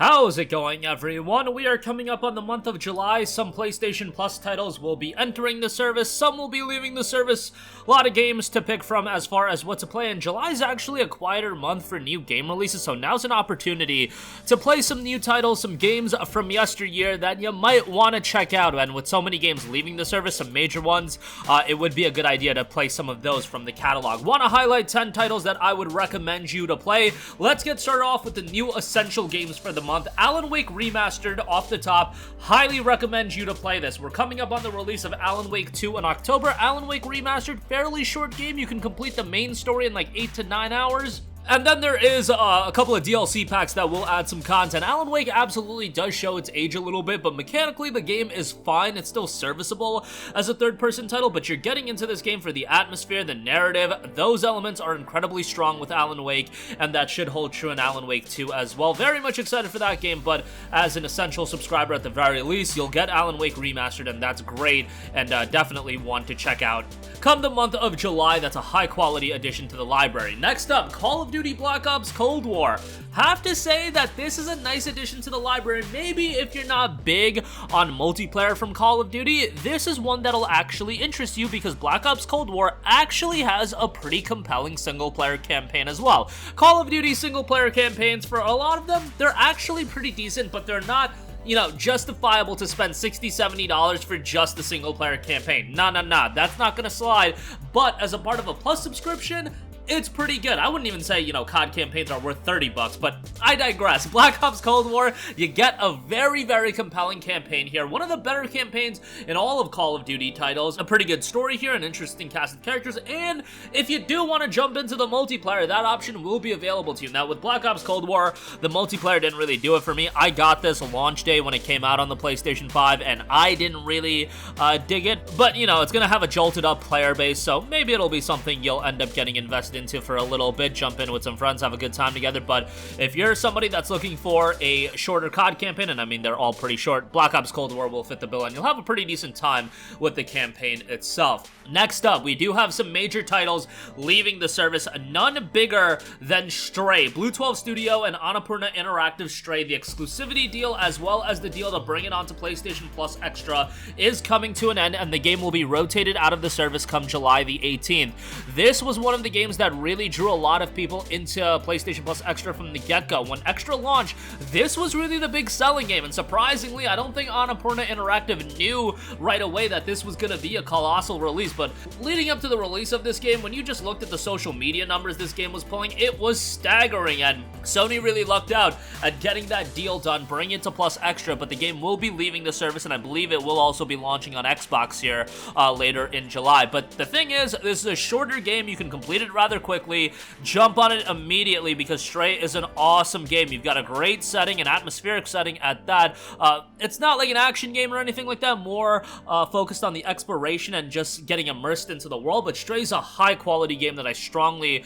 How's it going, everyone? We are coming up on the month of July. Some PlayStation Plus titles will be entering the service, some will be leaving the service. A lot of games to pick from as far as what to play, and July is actually a quieter month for new game releases, so now's an opportunity to play some new titles, some games from yesteryear that you might want to check out. And with so many games leaving the service, some major ones, it would be a good idea to play some of those from the catalog. Want to highlight 10 titles that I would recommend you to play. Let's get started off with the new essential games for the month. Alan Wake Remastered off the top. Highly recommend you to play this. We're coming up on the release of Alan Wake 2 in October. Alan Wake Remastered, fairly short game. You can complete the main story in like 8 to 9 hours. And then there is a couple of DLC packs that will add some content. Alan Wake absolutely does show its age a little bit, but mechanically the game is fine. It's still serviceable as a third-person title, but you're getting into this game for the atmosphere, the narrative. Those elements are incredibly strong with Alan Wake, and that should hold true in Alan Wake 2 as well. Very much excited for that game, but as an essential subscriber at the very least, you'll get Alan Wake Remastered, and that's great, and definitely one to check out. Come the month of July, that's a high-quality addition to the library. Next up, Call of Duty Black Ops Cold War. Have to say that this is a nice addition to the library. Maybe if you're not big on multiplayer from Call of Duty, this is one that'll actually interest you because Black Ops Cold War actually has a pretty compelling single-player campaign as well. Call of Duty single-player campaigns, for a lot of them, they're actually pretty decent, but they're not, you know, justifiable to spend $60, $70 for just the single-player campaign. Nah, that's not gonna slide, but as a part of a Plus subscription, it's pretty good. I wouldn't even say, you know, COD campaigns are worth $30, but I digress. Black Ops Cold War, you get a very, very compelling campaign here. One of the better campaigns in all of Call of Duty titles. A pretty good story here, an interesting cast of characters, and if you do want to jump into the multiplayer, that option will be available to you. Now, with Black Ops Cold War, the multiplayer didn't really do it for me. I got this launch day when it came out on the PlayStation 5, and I didn't really dig it, but, you know, it's going to have a jolted up player base, so maybe it'll be something you'll end up getting invested into for a little bit, jump in with some friends, have a good time together. But if you're somebody that's looking for a shorter COD campaign, and I mean they're all pretty short, Black Ops Cold War will fit the bill and you'll have a pretty decent time with the campaign itself. Next up, we do have some major titles leaving the service, none bigger than Stray. Blue 12 Studio and Annapurna Interactive Stray, the exclusivity deal as well as the deal to bring it onto PlayStation Plus Extra is coming to an end, and the game will be rotated out of the service come July the 18th. This was one of the games that really drew a lot of people into PlayStation Plus Extra from the get-go. When Extra launched, this was really the big selling game, and surprisingly, I don't think Annapurna Interactive knew right away that this was going to be a colossal release, but leading up to the release of this game, when you just looked at the social media numbers this game was pulling, it was staggering, and Sony really lucked out at getting that deal done, bringing it to Plus Extra, but the game will be leaving the service, and I believe it will also be launching on Xbox here later in July. But the thing is, this is a shorter game. You can complete it rather quickly, jump on it immediately because Stray is an awesome game. You've got a great setting, an atmospheric setting at that. It's not like an action game or anything like that, more focused on the exploration and just getting immersed into the world, but Stray's a high quality game that I strongly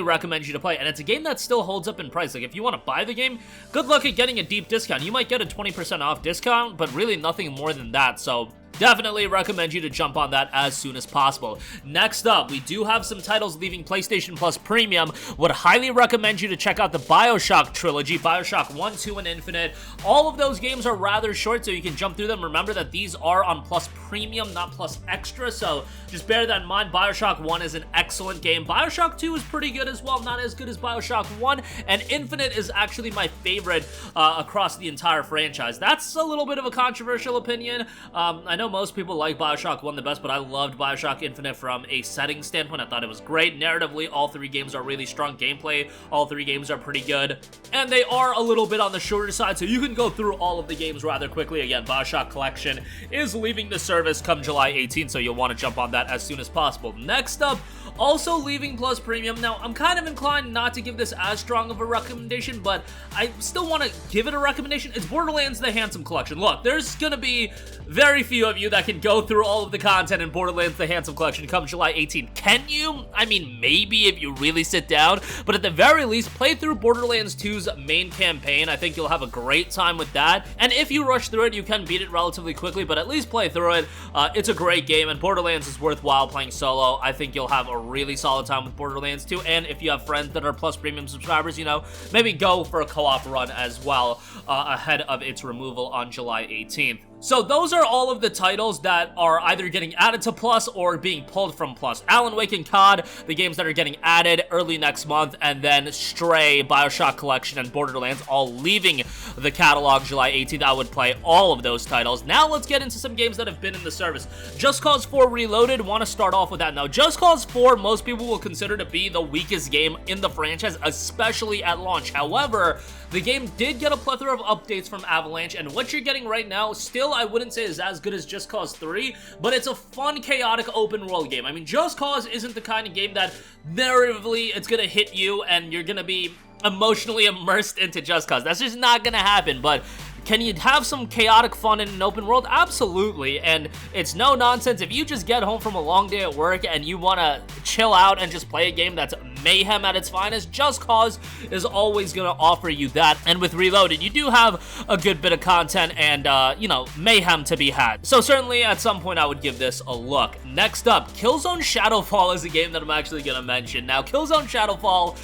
recommend you to play, and it's a game that still holds up in price. Like, if you want to buy the game, good luck at getting a deep discount. You might get a 20% off discount, but really nothing more than that, so definitely recommend you to jump on that as soon as possible. Next up, we do have some titles leaving PlayStation Plus Premium. Would highly recommend you to check out the BioShock trilogy, BioShock 1, 2, and Infinite. All of those games are rather short, so you can jump through them. Remember that these are on Plus Premium, not Plus Extra, so just bear that in mind. BioShock 1 is an excellent game. BioShock 2 is pretty good as well, not as good as BioShock 1, and Infinite is actually my favorite across the entire franchise. That's a little bit of a controversial opinion. I know most people like BioShock 1 the best, but I loved BioShock Infinite from a setting standpoint. I thought it was great. Narratively, all three games are really strong. Gameplay, all three games are pretty good. And they are a little bit on the shorter side, so you can go through all of the games rather quickly. Again, BioShock Collection is leaving the service come July 18th, so you'll want to jump on that as soon as possible. Next up, also leaving Plus Premium. Now, I'm kind of inclined not to give this as strong of a recommendation, but I still want to give it a recommendation. It's Borderlands The Handsome Collection. Look, there's going to be very few of of you that can go through all of the content in Borderlands The Handsome Collection come July 18th. Can you? I mean, maybe if you really sit down, but at the very least, play through Borderlands 2's main campaign. I think you'll have a great time with that, and if you rush through it, you can beat it relatively quickly, but at least play through it. It's a great game, and Borderlands is worthwhile playing solo. I think you'll have a really solid time with Borderlands 2, and if you have friends that are Plus Premium subscribers, you know, maybe go for a co-op run as well ahead of its removal on July 18th. So those are all of the titles that are either getting added to Plus or being pulled from Plus. Alan Wake and COD, the games that are getting added early next month, and then Stray, BioShock Collection, and Borderlands all leaving the catalog July 18th. I would play all of those titles. Now let's get into some games that have been in the service. Just Cause 4 Reloaded, want to start off with that. Now, Just Cause 4, most people will consider to be the weakest game in the franchise, especially at launch. However, the game did get a plethora of updates from Avalanche, and what you're getting right now, still, I wouldn't say is as good as Just Cause 3, but it's a fun, chaotic, open-world game. I mean, Just Cause isn't the kind of game that, narratively, it's gonna hit you, and you're gonna be emotionally immersed into Just Cause. That's just not gonna happen, but can you have some chaotic fun in an open world? Absolutely, and it's no nonsense. If you just get home from a long day at work and you want to chill out and just play a game that's mayhem at its finest, Just Cause is always going to offer you that. And with Reloaded, you do have a good bit of content and, you know, mayhem to be had. So certainly at some point I would give this a look. Next up, Killzone Shadowfall is a game that I'm actually going to mention. Now, Killzone Shadowfall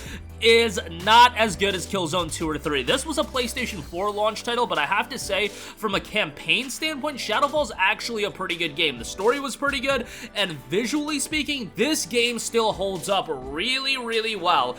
is not as good as Killzone 2 or 3. This was a PlayStation 4 launch title, but I have to say, from a campaign standpoint, Shadowfall's actually a pretty good game. The story was pretty good, and visually speaking, this game still holds up really, really well.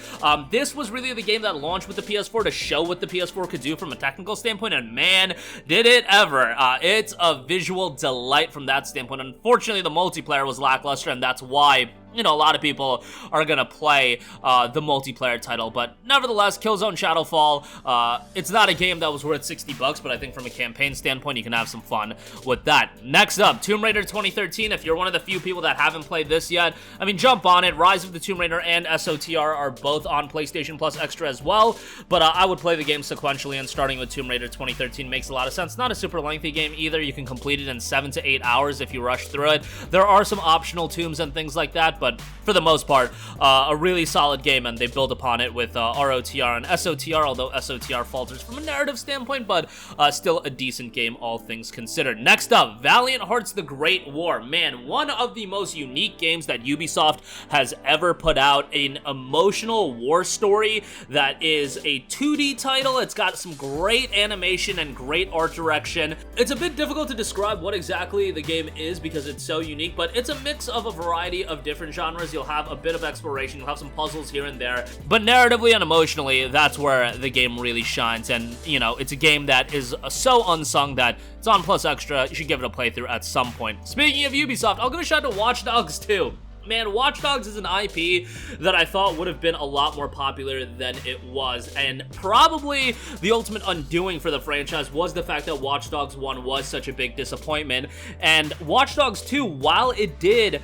This was really the game that launched with the PS4 to show what the PS4 could do from a technical standpoint, and man, did it ever. It's a visual delight from that standpoint. Unfortunately, the multiplayer was lackluster, and that's why, you know, a lot of people are gonna play the multiplayer title, but nevertheless, Killzone Shadowfall, it's not a game that was worth $60, but I think from a campaign standpoint, you can have some fun with that. Next up, Tomb Raider 2013. If you're one of the few people that haven't played this yet, I mean, jump on it. Rise of the Tomb Raider and SOTR are both on PlayStation Plus Extra as well, but I would play the game sequentially, and starting with Tomb Raider 2013 makes a lot of sense. Not a super lengthy game either. You can complete it in 7 to 8 hours if you rush through it. There are some optional tombs and things like that, but for the most part, a really solid game, and they build upon it with ROTR and SOTR, although SOTR falters from a narrative standpoint, but still a decent game, all things considered. Next up, Valiant Hearts: The Great War. Man, one of the most unique games that Ubisoft has ever put out, an emotional war story that is a 2D title. It's got some great animation and great art direction. It's a bit difficult to describe what exactly the game is because it's so unique, but it's a mix of a variety of different genres. You'll have a bit of exploration, you'll have some puzzles here and there, but narratively and emotionally, that's where the game really shines. And, you know, it's a game that is so unsung that it's on Plus Extra. You should give it a playthrough at some point. Speaking of Ubisoft, I'll give a shout out to Watch Dogs 2. Man, Watch Dogs is an IP that I thought would have been a lot more popular than it was, and probably the ultimate undoing for the franchise was the fact that Watch Dogs 1 was such a big disappointment. And Watch Dogs 2, while it did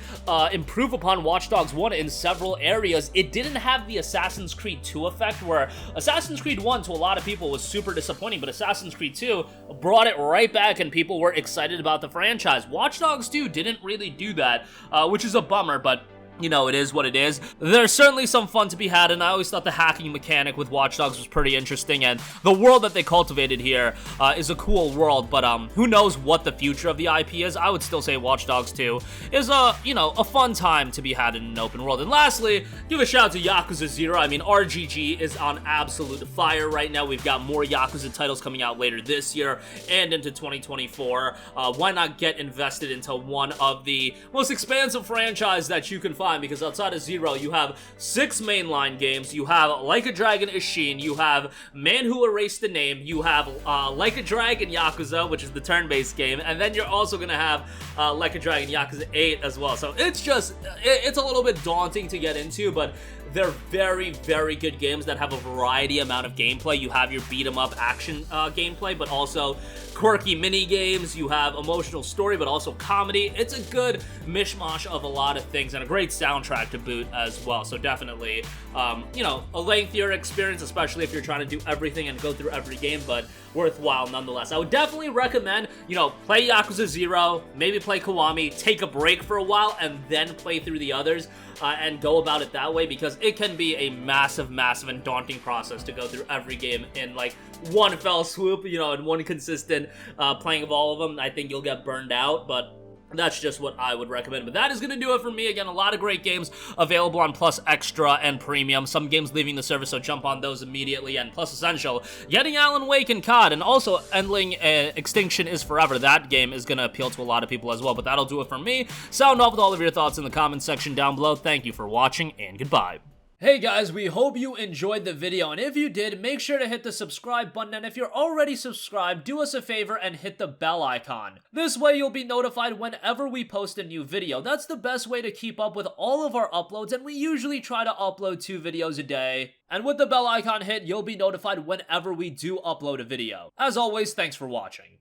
improve upon Watch Dogs 1 in several areas, it didn't have the Assassin's Creed 2 effect, where Assassin's Creed 1 to a lot of people was super disappointing, but Assassin's Creed 2 brought it right back and people were excited about the franchise. Watch Dogs 2 didn't really do that, which is a bummer, but you know, it is what it is. There's certainly some fun to be had, and I always thought the hacking mechanic with Watch Dogs was pretty interesting, and the world that they cultivated here is a cool world, but who knows what the future of the IP is. I would still say Watch Dogs 2 is you know, a fun time to be had in an open world. And lastly, give a shout out to Yakuza 0. I mean, RGG is on absolute fire right now. We've got more Yakuza titles coming out later this year and into 2024. Why not get invested into one of the most expansive franchises that you can find? Because outside of Zero, you have 6 mainline games. You have Like a Dragon Ishin, you have Man Who Erased the Name, you have Like a Dragon Yakuza, which is the turn-based game, and then you're also gonna have Like a Dragon Yakuza 8 as well. So it's just, it's a little bit daunting to get into, but they're very, very good games that have a variety amount of gameplay. You have your beat 'em up action gameplay, but also quirky mini games. You have emotional story, but also comedy. It's a good mishmash of a lot of things, and a great soundtrack to boot as well. So definitely, you know, a lengthier experience, especially if you're trying to do everything and go through every game, but worthwhile nonetheless. I would definitely recommend, you know, play Yakuza 0, maybe play Kiwami, take a break for a while, and then play through the others, and go about it that way, because it can be a massive, massive and daunting process to go through every game in, like, one fell swoop, you know, in one consistent playing of all of them. I think you'll get burned out, but that's just what I would recommend. But that is going to do it for me. Again, a lot of great games available on Plus Extra and Premium. Some games leaving the service, so jump on those immediately. And Plus Essential, getting Alan Wake and COD, and also Endling Extinction is Forever. That game is going to appeal to a lot of people as well. But that'll do it for me. Sound off with all of your thoughts in the comments section down below. Thank you for watching, and goodbye. Hey guys, we hope you enjoyed the video, and if you did, make sure to hit the subscribe button, and if you're already subscribed, do us a favor and hit the bell icon. This way you'll be notified whenever we post a new video. That's the best way to keep up with all of our uploads, and we usually try to upload 2 videos a day. And with the bell icon hit, you'll be notified whenever we do upload a video. As always, thanks for watching.